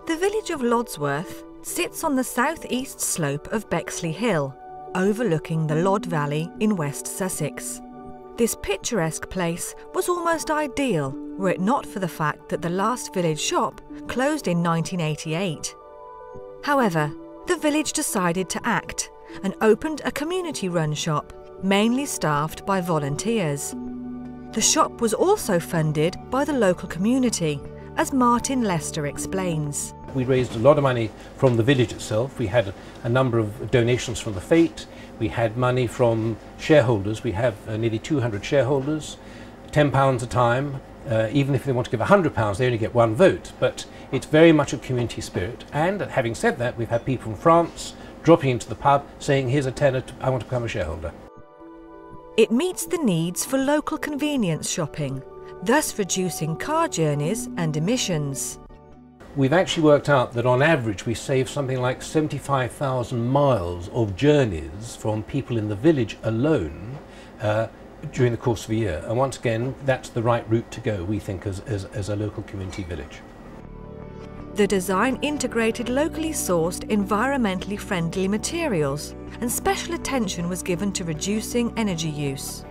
The village of Lodsworth sits on the south-east slope of Bexley Hill, overlooking the Lod Valley in West Sussex. This picturesque place was almost ideal were it not for the fact that the last village shop closed in 1988. However, the village decided to act and opened a community-run shop, mainly staffed by volunteers. The shop was also funded by the local community, as Martin Lester explains. We raised a lot of money from the village itself. We had a number of donations from the Fete. We had money from shareholders. We have nearly 200 shareholders, £10 a time. Even if they want to give £100, they only get one vote. But it's very much a community spirit. And having said that, we've had people from France dropping into the pub saying, here's a tenner, I want to become a shareholder. It meets the needs for local convenience shopping, thus reducing car journeys and emissions. We've actually worked out that on average we save something like 75,000 miles of journeys from people in the village alone during the course of a year. And once again, that's the right route to go, we think, as a local community village. The design integrated locally sourced, environmentally friendly materials, and special attention was given to reducing energy use.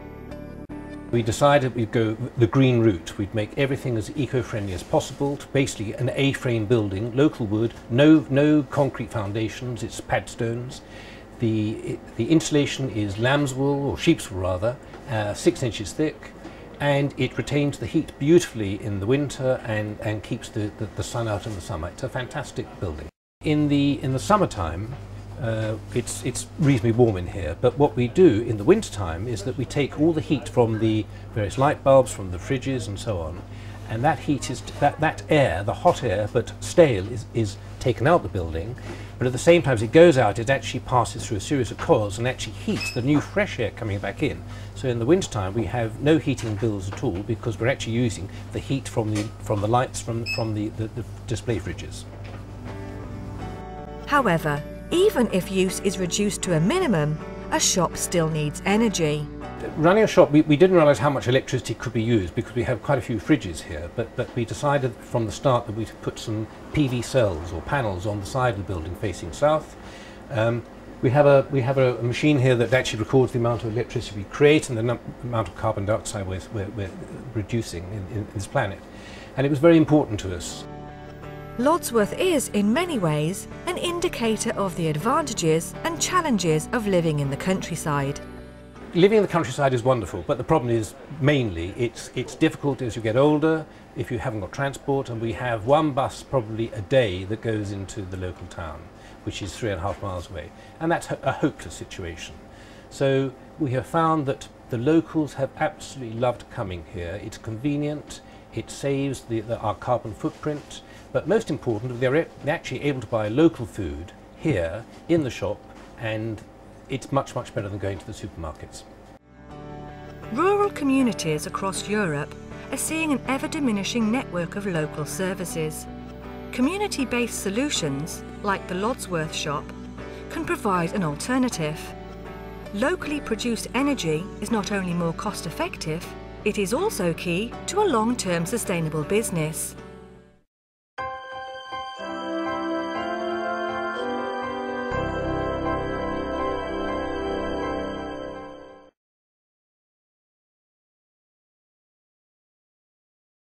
We decided we'd go the green route. We'd make everything as eco-friendly as possible, basically an A-frame building, local wood, no concrete foundations, it's pad stones. The insulation is lamb's wool, or sheep's wool rather, 6 inches thick, and it retains the heat beautifully in the winter and keeps the sun out in the summer. It's a fantastic building. In the summertime, it's reasonably warm in here, but what we do in the wintertime is that we take all the heat from the various light bulbs, from the fridges and so on, and that heat is, that air, the hot air but stale, is taken out the building, but at the same time as it goes out it actually passes through a series of coils and actually heats the new fresh air coming back in. So in the wintertime we have no heating bills at all because we're actually using the heat from the lights from the display fridges. However, even if use is reduced to a minimum, a shop still needs energy. Running a shop, we didn't realise how much electricity could be used because we have quite a few fridges here, but we decided from the start that we'd put some PV cells or panels on the side of the building facing south. We have a machine here that actually records the amount of electricity we create and the amount of carbon dioxide we're reducing in this planet, and it was very important to us. Lodsworth is, in many ways, an indicator of the advantages and challenges of living in the countryside. Living in the countryside is wonderful, but the problem is mainly it's difficult as you get older if you haven't got transport, and we have one bus probably a day that goes into the local town, which is 3.5 miles away, and that's a hopeless situation. So we have found that the locals have absolutely loved coming here. It's convenient, it saves our carbon footprint, but most important, they're actually able to buy local food here in the shop, and it's much better than going to the supermarkets. Rural communities across Europe are seeing an ever-diminishing network of local services. Community-based solutions, like the Lodsworth shop, can provide an alternative. Locally produced energy is not only more cost-effective, it is also key to a long-term sustainable business.